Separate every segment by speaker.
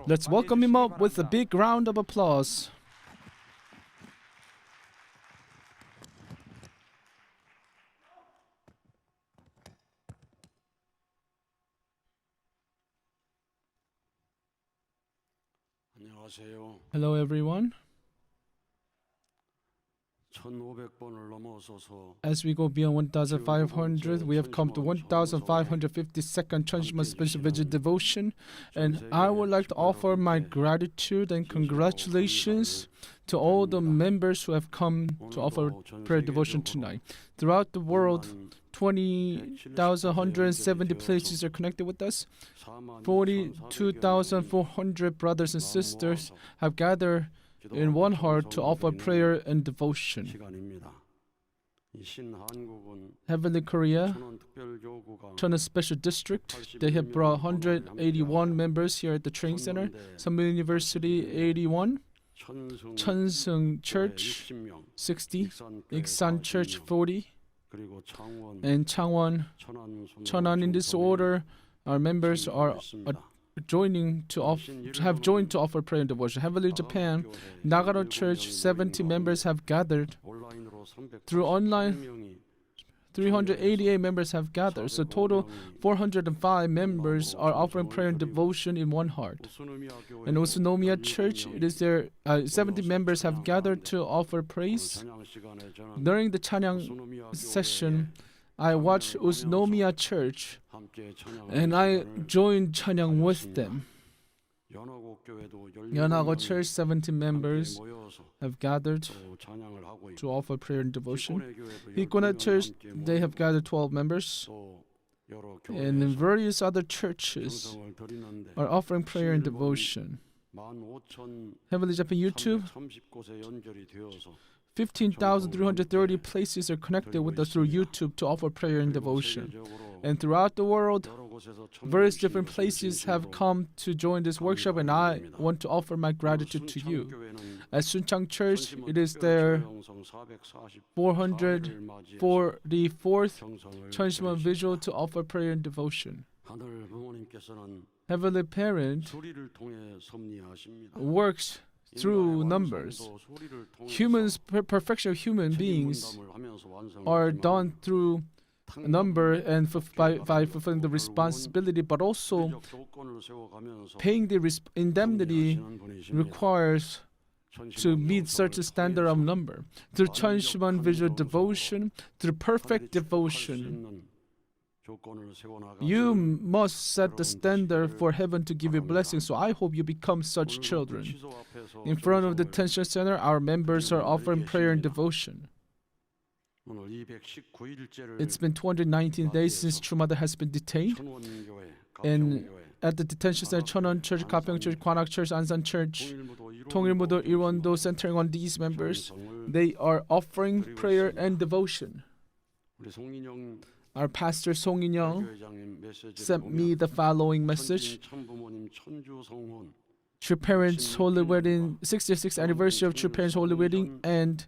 Speaker 1: Let's welcome him up with a big round of applause. Hello everyone. As we go beyond 1,500, we have come to 1,552nd Cheonshim Won Special Vision Devotion, and I would like to offer my gratitude and congratulations to all the members who have come to offer prayer devotion tonight. Throughout the world, 20,170 places are connected with us. 42,400 brothers and sisters have gathered in one heart to offer prayer and devotion. Heavenly Korea, Cheonwon Special District, they have brought 181 members here at the training center. Sambil University, 81. Cheonseung Church, 60. Iksan Church, 40. And Changwon, Cheonan. In this order, our members are joined to offer prayer and devotion. Heavenly Japan, Nagano Church, 70 members have gathered. Through online, 388 members have gathered. So total 405 members are offering prayer and devotion in one heart. And Usunomiya Church, it is there 70 members have gathered to offer praise. During the Chanang session, I watched Usunomiya Church and I joined Chanang with them. Yeonago Church, 70 members have gathered to offer prayer and devotion. Hikona Church, they have gathered 12 members. And in various other churches are offering prayer and devotion. Heavenly Japan YouTube, 15,330 places are connected with us through YouTube to offer prayer and devotion. And throughout the world, various different places have come to join this workshop, and I want to offer my gratitude to you. At Sunchang Church, it is their 444th Cheonshim Won visual to offer prayer and devotion. Heavenly Parent works through numbers. Perfection of human beings are done through number and by fulfilling the responsibility, but also paying the indemnity requires to meet certain standard of number. Through Cheonshim Won visual devotion, through perfect devotion, you must set the standard for heaven to give you blessings. So I hope you become such children. In front of the detention center, our members are offering prayer and devotion. It's been 219 days since True Mother has been detained. And at the detention center, Cheonwon Church, Gapyeong Church, Gwanak Church, Ansan Church, Tongilmudo, Ilwondo, centering on these members, they are offering prayer and devotion. Our pastor Song In-young sent me the following message. True Parents Holy Wedding, 66th anniversary of True Parents Holy Wedding, and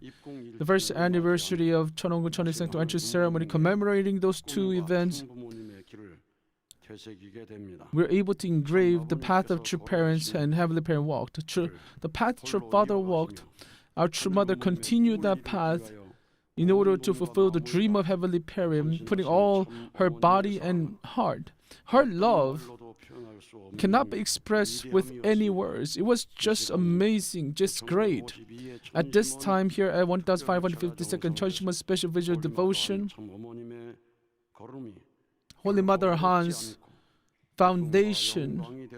Speaker 1: the first anniversary of Cheonwon Cheonil Sanctum Entry Ceremony, commemorating those two events. We're able to engrave the path of True Parents and Heavenly Parent walked. The path True Father walked, our True Mother continued that path in order to fulfill the dream of Heavenly Parent, putting all her body and heart. Her love cannot be expressed with any words. It was just amazing, just great. At this time here at 1,552nd Cheonshim Won Special Visual Devotion, Holy Mother Han's foundation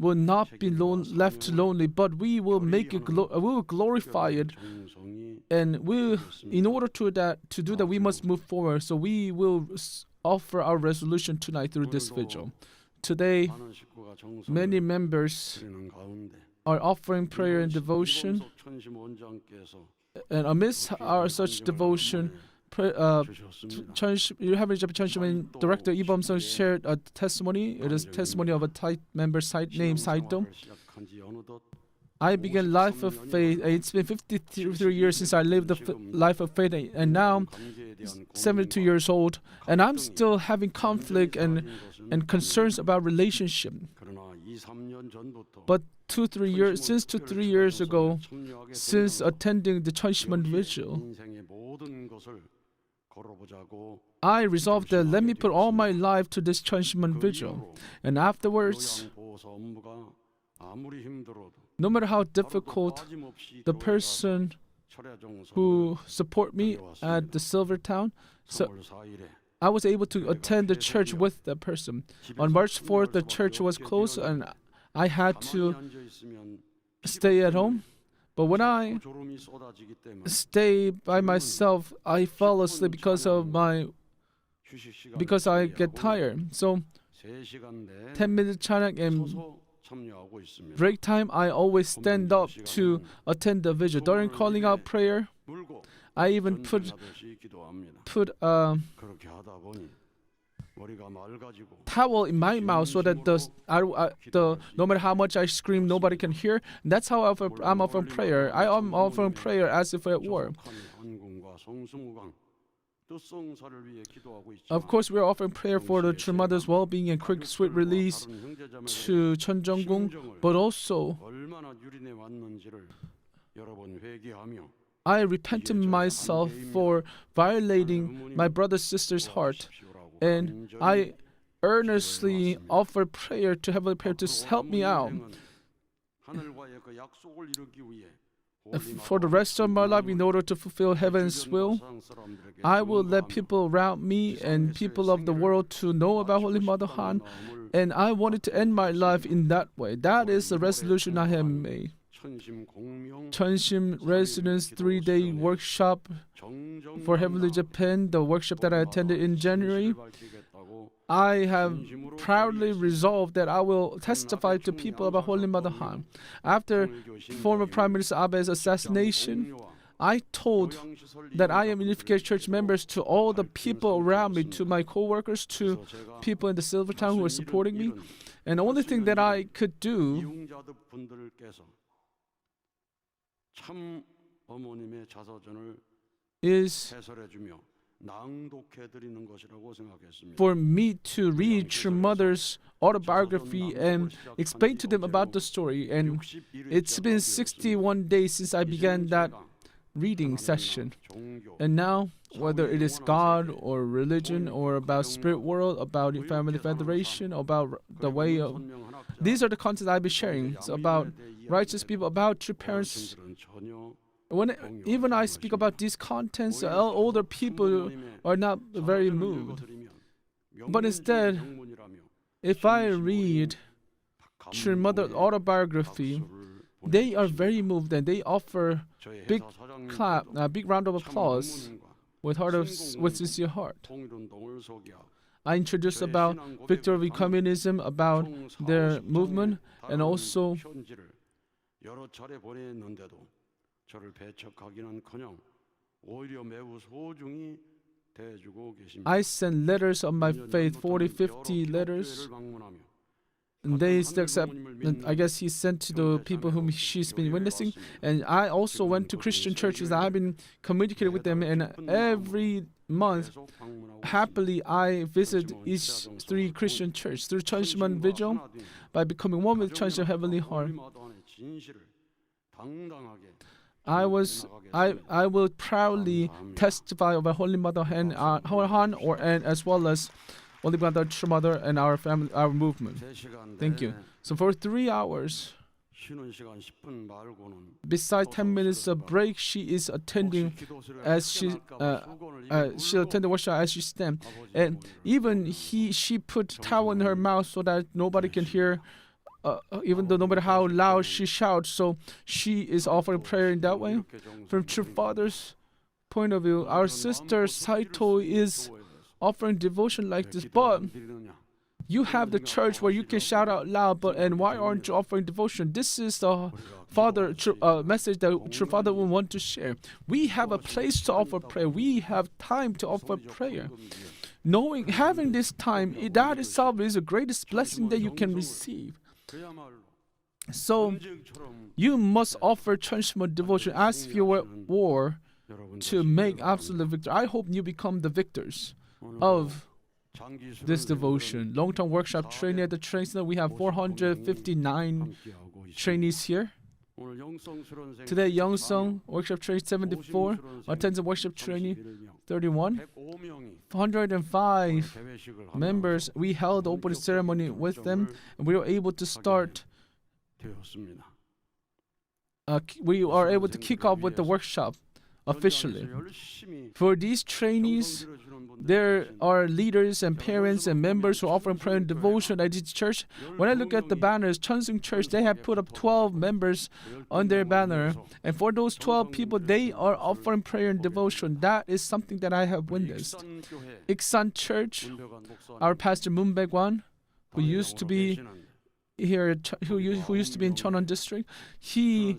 Speaker 1: will not be left lonely, but we will make it. We will glorify it, and in order to do that, we must move forward. So we will offer our resolution tonight through this vigil. Today, many members are offering prayer and devotion, and amidst our such devotion, Heavenly Cheonshim Won Director Lee Bum-sung shared a testimony. It is testimony of a member named Saito. I began life of faith. It's been 53 years since I lived the life of faith, and now 72 years old, and I'm still having conflict and concerns about relationship. But 2-3 years ago, since attending the Cheonshim Won vigil, I resolved that let me put all my life to this Cheonshim Won vigil, and afterwards, no matter how difficult, the person who support me at the Silver Town, so I was able to attend the church with that person. On March 4th, the church was closed and I had to stay at home. But when I stay by myself, I fall asleep because I get tired. So 10-minute Chanak and break time, I always stand up to attend the vigil. During calling out prayer, I even put towel in my mouth so that no matter how much I scream, nobody can hear. That's how I'm offering prayer. I am offering prayer as if it were. Of course, we are offering prayer for the True Mother's well-being and quick, sweet release to Cheon Jung-gung, but also I repent to myself for violating my brother sister's heart, and I earnestly offer prayer to Heavenly Prayer to help me out. For the rest of my life, in order to fulfill Heaven's will, I will let people around me and people of the world to know about Holy Mother Han, and I wanted to end my life in that way. That is the resolution I have made. Cheonshim Residence 3-day workshop for Heavenly Japan, the workshop that I attended in January, I have proudly resolved that I will testify to people about Holy Mother Han. After former Prime Minister Abe's assassination, I told that I am Unification Church members to all the people around me, to my co-workers, to people in the Silver Town who are supporting me. And the only thing that I could do is for me to read True Mother's autobiography and explain to them about the story. And it's been 61 days since I began that reading session. And now, whether it is God or religion or about spirit world, about Family Federation, about the way of... These are the contents I'll be sharing. So about righteous people, about true parents. Even I speak about these contents, older people are not very moved. But instead, if I read True Mother autobiography, they are very moved and they offer big clap, big round of applause with sincere heart. I introduced about victory of communism, about their movement, and also I sent letters of my faith, 40-50 letters. And they still accept, I guess he sent to the people whom she's been witnessing. And I also went to Christian churches. I've been communicating with them, and every month, happily, I visit each 3 Christian churches through Cheonshim Won Vigil by becoming one with Cheonshim Heavenly Heart. I will proudly testify about Holy Mother Han, and as well as Holy Mother, True Mother, and our family, our movement. Thank you. So for 3 hours, besides 10 minutes of break, she is attending as she attended worship as she stands, and even she put towel in her mouth so that nobody can hear. Even though no matter how loud she shouts, so she is offering prayer in that way. From True Father's point of view, our sister Saito is offering devotion like this, but you have the church where you can shout out loud, and why aren't you offering devotion? This is the message that True Father will want to share. We have a place to offer prayer. We have time to offer prayer. Having this time, that itself is the greatest blessing that you can receive. So you must offer Cheonshim Won devotion as if you were at war to make absolute victory. I hope you become the victors of this devotion. Long-term workshop training at the training center. We have 459 trainees here. Today, Youngsung workshop training 74, attends workshop training 31, 105 members. We held opening ceremony with them, and we were able to start. We are able to kick off with the workshop officially. For these trainees, there are leaders and parents and members who offer prayer and devotion at each church. When I look at the banners, Cheonshim Church, they have put up 12 members on their banner. And for those 12 people, they are offering prayer and devotion. That is something that I have witnessed. Iksan Church, our pastor Moon Baek-wan, who used to be here, who used to be in Cheonwon district, he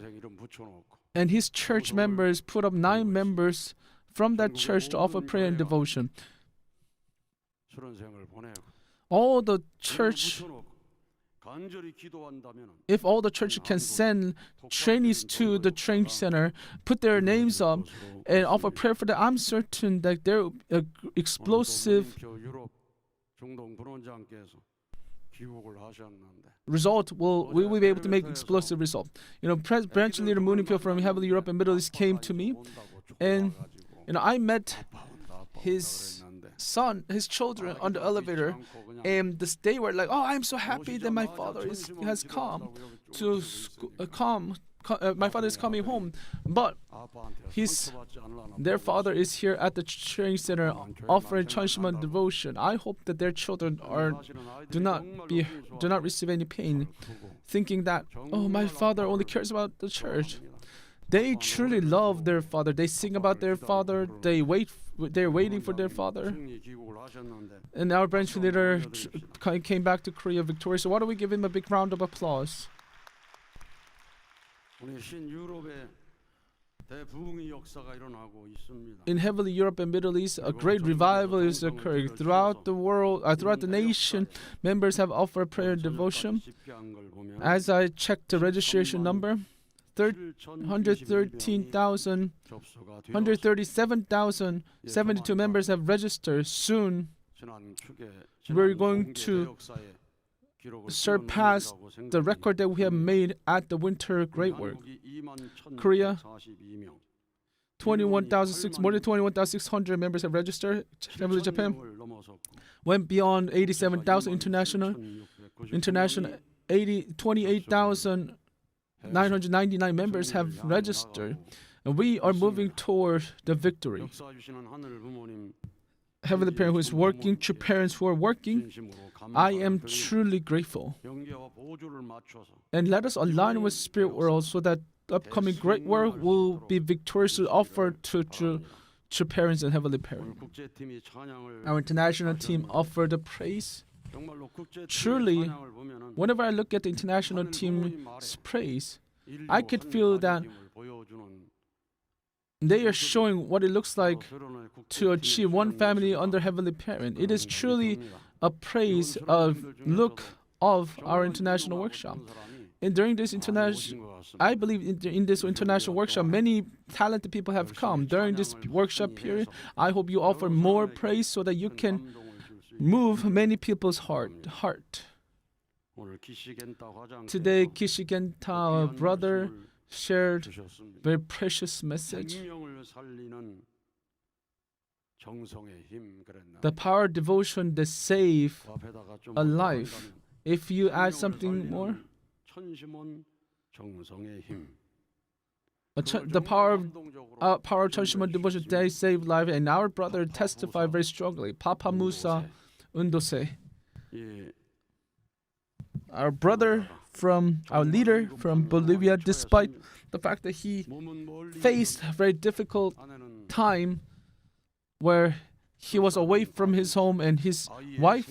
Speaker 1: and his church members put up 9 members from that church to offer prayer and devotion. All the church, if all the church can send trainees to the training center, put their names up, and offer prayer for them, I'm certain that their explosive result we will be able to make explosive result. Branch leader Moonipyo from Heavenly Europe and Middle East came to me, and I met his son, his children on the elevator, and they were like, "Oh, I'm so happy that my father has come to my father is coming home." But their father is here at the training center offering Cheonshim Won devotion. I hope that their children do not receive any pain, thinking that, "Oh, my father only cares about the church." They truly love their father. They sing about their father. They're waiting for their father. And our branch leader came back to Korea victorious. So why don't we give him a big round of applause? In Heavenly Europe and Middle East, a great revival is occurring throughout the world, throughout the nation. Members have offered prayer and devotion. As I checked the registration number, 137,072 members have registered. Soon, we're going to surpass the record that we have made at the Winter Great Work. Korea, more than 21,600 members have registered. Japan went beyond 87,000. International 28,999 members have registered. And we are moving toward the victory. Heavenly Parent who is working, true parents who are working, I am truly grateful. And let us align with Spirit World so that the upcoming great work will be victoriously offered to true parents and Heavenly Parent. Our international team offered the praise. Truly, whenever I look at the international team's praise, I could feel that they are showing what it looks like to achieve one family under Heavenly Parent. It is truly a praise of look of our international workshop. And during this I believe in this international workshop, many talented people have come. During this workshop period, I hope you offer more praise so that you can move many people's heart. Today, Kishigenta, our brother, shared very precious message. The power of devotion that save a life. If you add something more, the power of Cheonshim Won devotion that save life, and our brother testified very strongly. Papa Musa Undose, our brother our leader from Bolivia, despite the fact that he faced a very difficult time where he was away from his home and his wife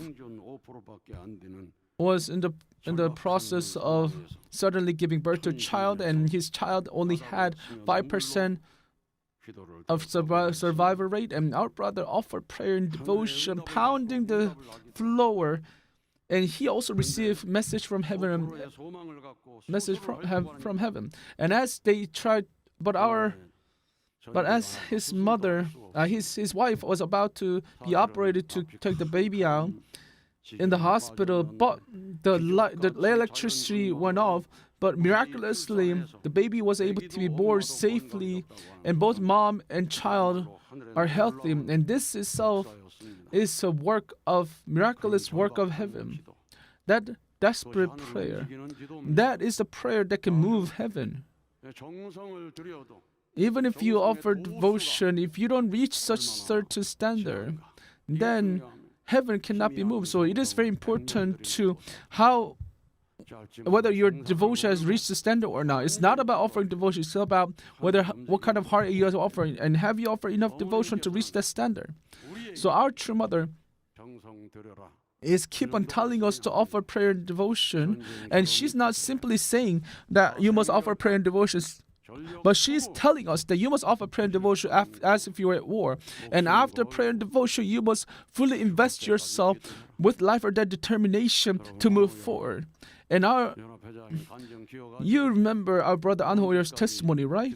Speaker 1: was in the process of suddenly giving birth to a child, and his child only had 5% of survival rate, and our brother offered prayer and devotion, pounding the floor and he also received message from heaven, from heaven. And as they tried, but as his mother, his wife was about to be operated to take the baby out in the hospital, but the electricity went off. But miraculously, the baby was able to be born safely, and both mom and child are healthy. And this itself is a miraculous work of heaven. That desperate prayer, that is the prayer that can move heaven. Even if you offer devotion, if you don't reach such certain standard, then heaven cannot be moved. So it is very important to whether your devotion has reached the standard or not. It's not about offering devotion. It's about what kind of heart you are offering, and have you offered enough devotion to reach that standard. So our true mother is keep on telling us to offer prayer and devotion, and she's not simply saying that you must offer prayer and devotion, but she's telling us that you must offer prayer and devotion as if you were at war. And after prayer and devotion, you must fully invest yourself with life or death determination to move forward. And you remember our brother Anhoyer's testimony, right?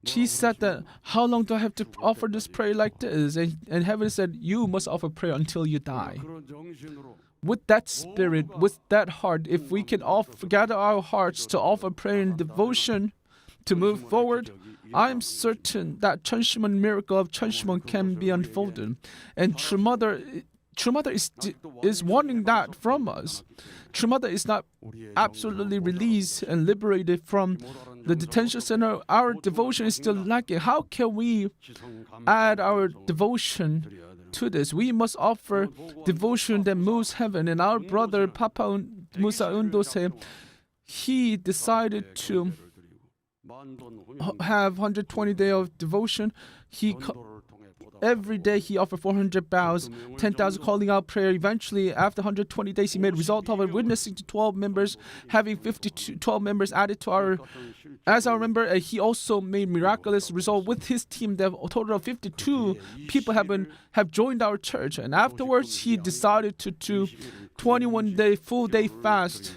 Speaker 1: She said that, how long do I have to offer this prayer like this? And heaven said, you must offer prayer until you die. With that spirit, with that heart, if we can gather our hearts to offer prayer and devotion to move forward, I'm certain that Cheonshim Won miracle of Cheonshim Won can be unfolded. And True Mother is wanting that from us. True Mother is not absolutely released and liberated from the detention center. Our devotion is still lacking. How can we add our devotion to this? We must offer devotion that moves heaven. And our brother Papa Musa Undose, he decided to have 120 days of devotion. Every day he offered 400 bows, 10,000 calling out prayer. Eventually, after 120 days, he made result of it, witnessing to 12 members, having 12 members added to our. As I remember, he also made miraculous result with his team. The total of 52 people have joined our church. And afterwards, he decided to do 21-day full day fast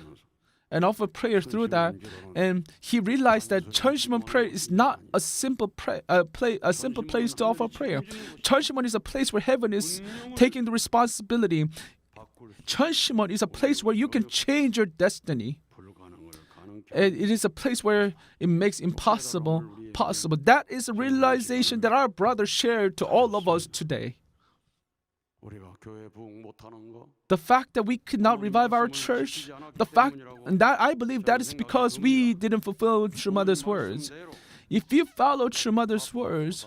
Speaker 1: and offer prayer through that. And he realized that Cheonshim Won prayer is not a simple place to offer prayer. Cheonshim Won is a place where heaven is taking the responsibility. Cheonshim Won is a place where you can change your destiny. And it is a place where it makes impossible possible. That is a realization that our brother shared to all of us today. The fact that we could not revive our church, and that I believe that is because we didn't fulfill True Mother's words. If you follow True Mother's words,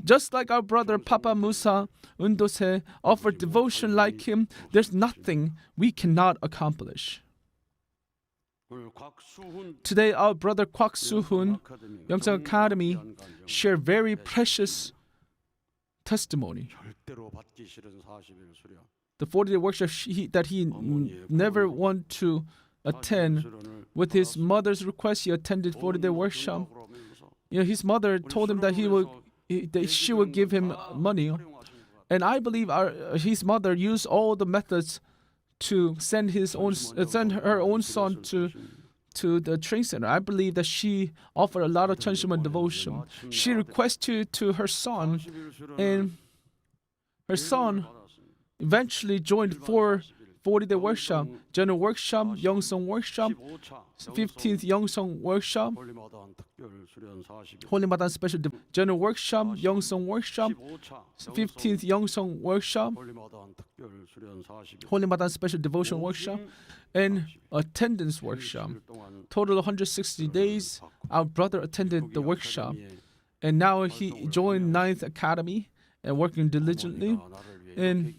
Speaker 1: just like our brother Papa Musa Undose offered devotion like him, there's nothing we cannot accomplish. Today, our brother Kwak Soo-hoon, Youngsang Academy, shared very precious testimony. The 40-day workshop that he never wanted to attend. With his mother's request, he attended 40-day workshop. His mother told him that she would give him money, and I believe his mother used all the methods to send her own son to the training center. I believe that she offered a lot of Cheonshim Won devotion. She requested to her son, and her son eventually joined 40-day workshop, general workshop, Youngsong workshop, 15th Youngsong workshop, Holy Madan special general workshop, Youngsong workshop, 15th Youngsong workshop, Holy Madan special devotion workshop, and attendance workshop. Total 160 days. Our brother attended the workshop, and now he joined 9th Academy and working diligently. And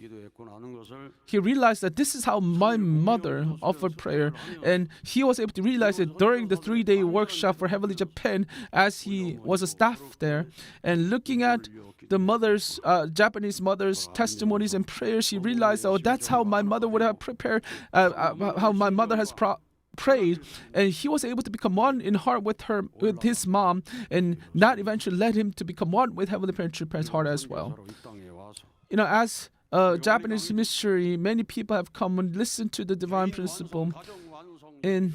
Speaker 1: he realized that this is how my mother offered prayer. And he was able to realize it during the 3-day workshop for Heavenly Japan as he was a staff there. And looking at the Japanese mother's testimonies and prayers, he realized, that's how my mother would have prepared, how my mother has prayed. And he was able to become one in heart with his mom, and that eventually led him to become one with Heavenly Parents' heart as well. As Japanese history, many people have come and listened to the divine principle, and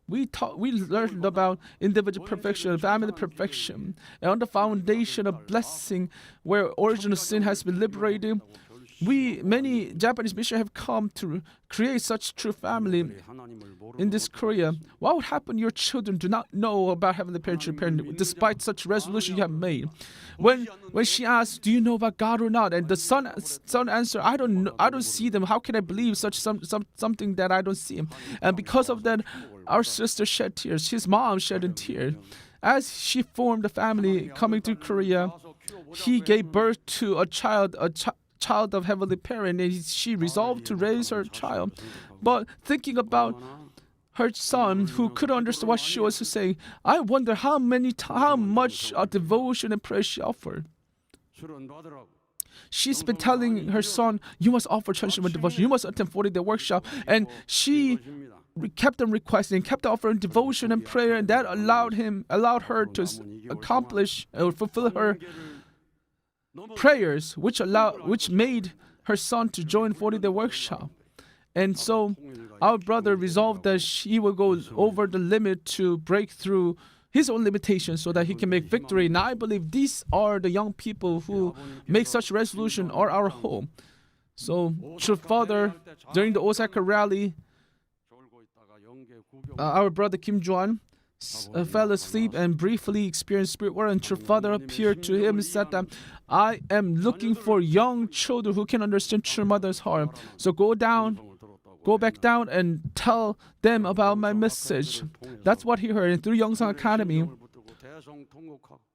Speaker 1: we learned about individual perfection, family perfection, and on the foundation of blessing, where original sin has been liberated. Many Japanese missionaries have come to create such true family in this Korea. What would happen? Your children do not know about heavenly parent, despite such resolution you have made. When she asks, "Do you know about God or not?" and the son answer, "I don't know, I don't see them. How can I believe such something that I don't see?" And because of that, our sister shed tears. His mom shed in tears. As she formed a family coming to Korea, he gave birth to a child of heavenly parent, and she resolved to raise her child. But thinking about her son, who couldn't understand what she was saying, I wonder how much devotion and prayer she offered. She's been telling her son, "You must offer Cheonshim Won devotion. You must attend 40-day workshop," and she kept on requesting, kept offering devotion and prayer, and that allowed her to accomplish or fulfill her prayers, which made her son to join 40-day workshop. And so our brother resolved that he will go over the limit to break through his own limitations so that he can make victory. And I believe these are the young people who make such resolution are our hope. So, true Father, during the Osaka rally, our brother Kim Jwan fell asleep and briefly experienced spirit world, and true Father appeared to him and said that, "I am looking for young children who can understand true mother's heart. So go back down and tell them about my message." That's what he heard. And through Youngsang Academy,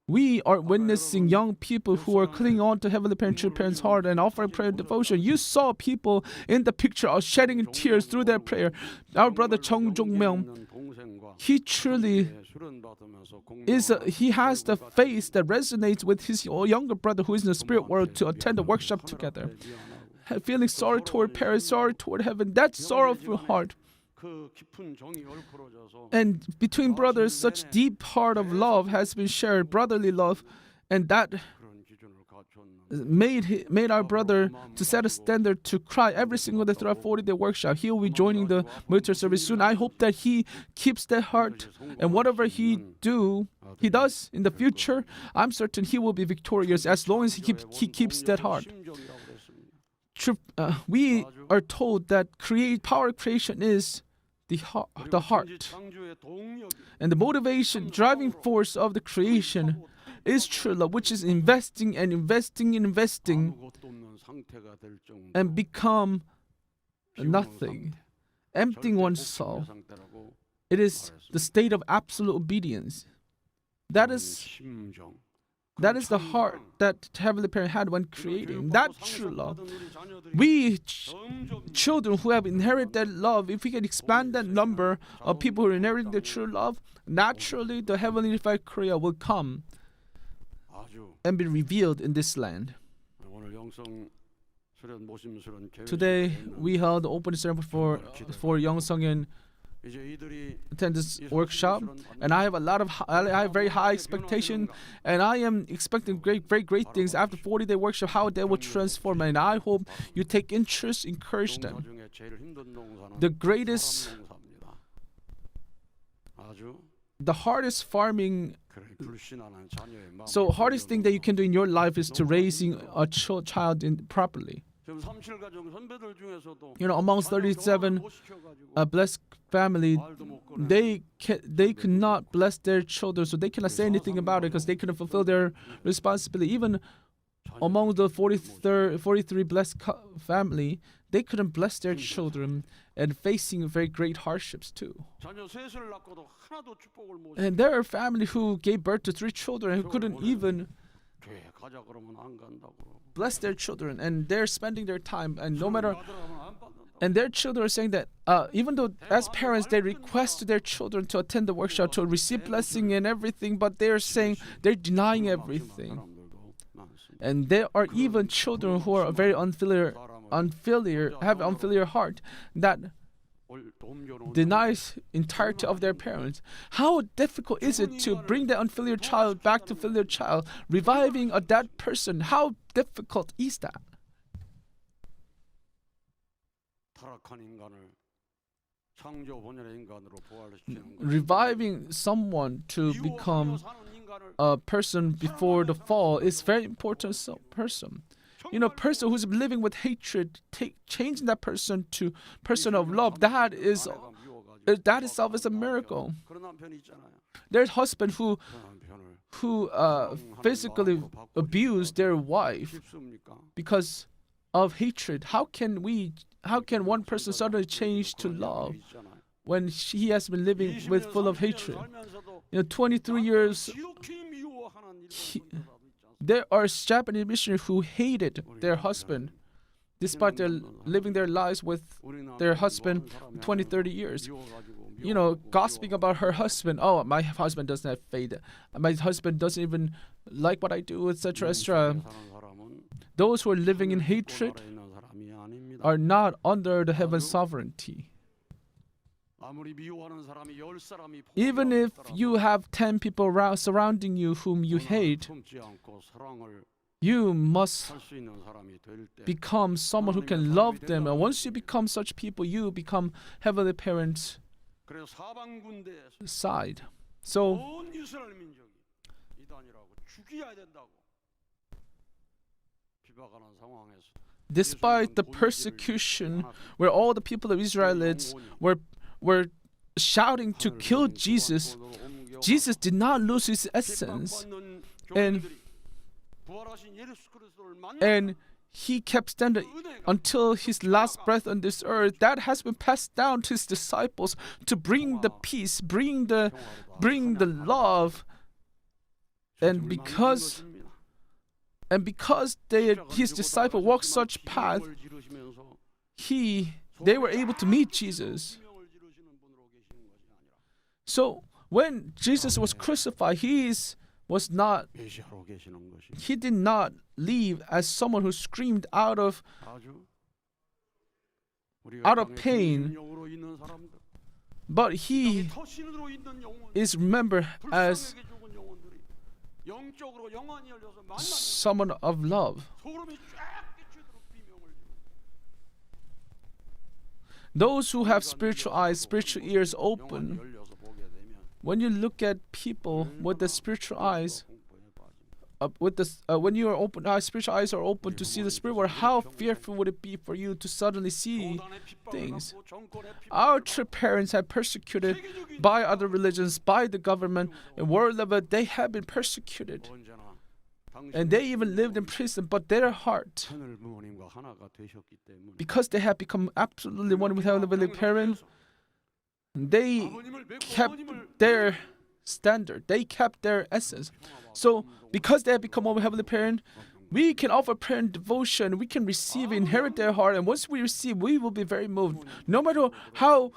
Speaker 1: we are witnessing young people who are clinging on to Heavenly Parent's heart and offering prayer and devotion. You saw people in the picture are shedding tears through their prayer. Our brother Chung Jong-myung, he truly he has the faith that resonates with his younger brother who is in the spirit world to attend the workshop together. Feeling sorry toward parents, sorry toward heaven, that sorrowful heart. And between brothers, such deep heart of love has been shared, brotherly love, and that made our brother to set a standard to cry every single day throughout 40-day workshop. He will be joining the military service soon. I hope that he keeps that heart, and whatever he does in the future, I'm certain he will be victorious as long as he keeps that heart. We are told that power of creation is the heart, and the motivation, driving force of the creation is true love, which is investing and become nothing, emptying one's soul. It is the state of absolute obedience. That is the heart that Heavenly Parent had when creating. That true love. We children who have inherited that love, if we can expand that number of people who are inheriting the true love, naturally the Heavenly Unified Korea will come and be revealed in this land. Today we held the opening ceremony for Youngsang attend this workshop, and I have very high expectation, and I am expecting very great things after 40-day workshop, how they will transform, and I hope you take interest, encourage them. The hardest farming, so hardest thing that you can do in your life is to raising a child properly. Amongst 37 blessed family, they could not bless their children, so they cannot say anything about it because they couldn't fulfill their responsibility. Even among the 43 blessed family, they couldn't bless their children and facing very great hardships too. And there are families who gave birth to 3 children who couldn't even bless their children, and they're spending their time, and their children are saying that even though as parents they request their children to attend the workshop to receive blessing and everything, but they're saying they're denying everything. And there are even children who are very unfilial, have unfilial heart that denies entirety of their parents. How difficult is it to bring the unfilial child back to filial child, reviving a dead person? How difficult is that? Reviving someone to become a person before the fall is very important. Person, person who's living with hatred, changing that person to person of love. That itself is a miracle. There's husband who physically abused their wife because of hatred. How can one person suddenly change to love when he has been living with full of hatred? 23 years. There are Japanese missionaries who hated their husband despite their living their lives with their husband 20-30 years. Gossiping about her husband. Oh, my husband doesn't have faith. My husband doesn't even like what I do, etc., etc. Those who are living in hatred are not under the heaven's sovereignty. Even if you have 10 people surrounding you whom you hate, you must become someone who can love them. And once you become such people, you become Heavenly Parents' side. So, despite the persecution where all the people of Israelites were shouting to kill Jesus, Jesus did not lose his essence. And he kept standing until his last breath on this earth. That has been passed down to his disciples to bring the peace, bring the love. And because his disciple walked such path, they were able to meet Jesus. So when Jesus was crucified, he did not leave as someone who screamed out of pain, but he is remembered as someone of love. Those who have spiritual eyes, spiritual ears open, when you look at people with the spiritual eyes, when your spiritual eyes are open to see the spirit world, how fearful would it be for you to suddenly see things? Our true parents have persecuted by other religions, by the government, and world level. They have been persecuted, and they even lived in prison. But their heart, because they have become absolutely one with Heavenly Parent, they kept their standard. They kept their essence. So, because they have become one with Heavenly Parent, we can offer prayer and devotion. We can receive, inherit their heart, and once we receive, we will be very moved. No matter how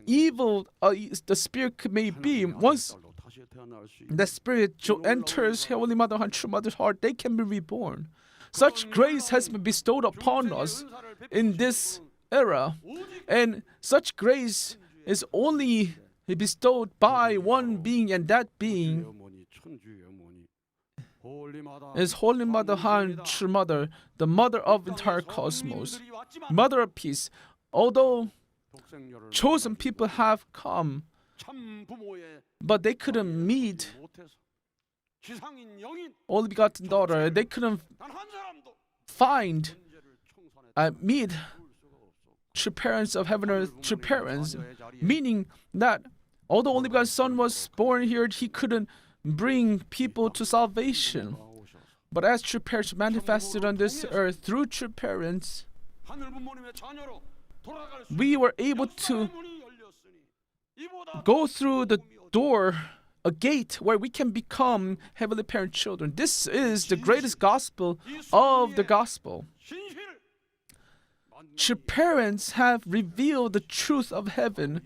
Speaker 1: evil the spirit may be, once the spirit enters Heavenly Mother and True Mother's heart, they can be reborn. Such grace has been bestowed upon us in this era, and such grace is only bestowed by one being, and that being is Holy Mother Han, True Mother, the mother of entire cosmos, mother of peace. Although chosen people have come, but they couldn't meet only begotten daughter. They couldn't meet true parents of heaven and earth, true parents, meaning that although only begotten Son was born here, he couldn't bring people to salvation. But as true parents manifested on this earth through true parents, we were able to go through the door, a gate where we can become Heavenly Parent children. This is the greatest gospel of the gospel. True parents have revealed the truth of heaven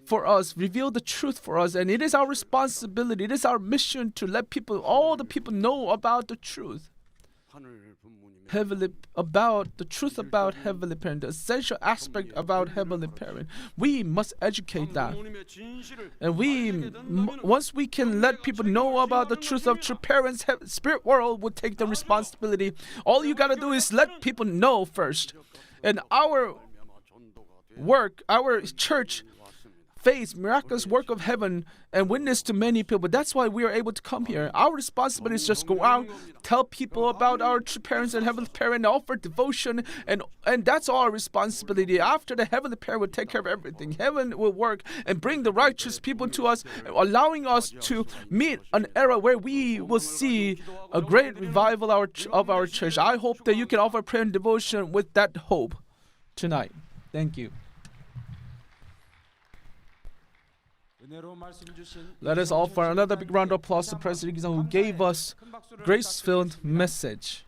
Speaker 1: for us, revealed the truth for us, and it is our responsibility, it is our mission to let all the people know about the truth. About the truth about Heavenly Parent, the essential aspect about Heavenly Parent. We must educate that. And once we can let people know about the truth of true parents, spirit world will take the responsibility. All you gotta do is let people know first. And work, our church face miraculous work of heaven and witness to many people. That's why we are able to come here. Our responsibility is just go out, tell people about our parents and heavenly parent, and offer devotion, and that's all our responsibility. After the heavenly parent will take care of everything. Heaven will work and bring the righteous people to us, allowing us to meet an era where we will see a great revival of our church. I hope that you can offer prayer and devotion with that hope tonight. Thank you. Let us offer another big round of applause to President Gi-sung, who gave us grace-filled message.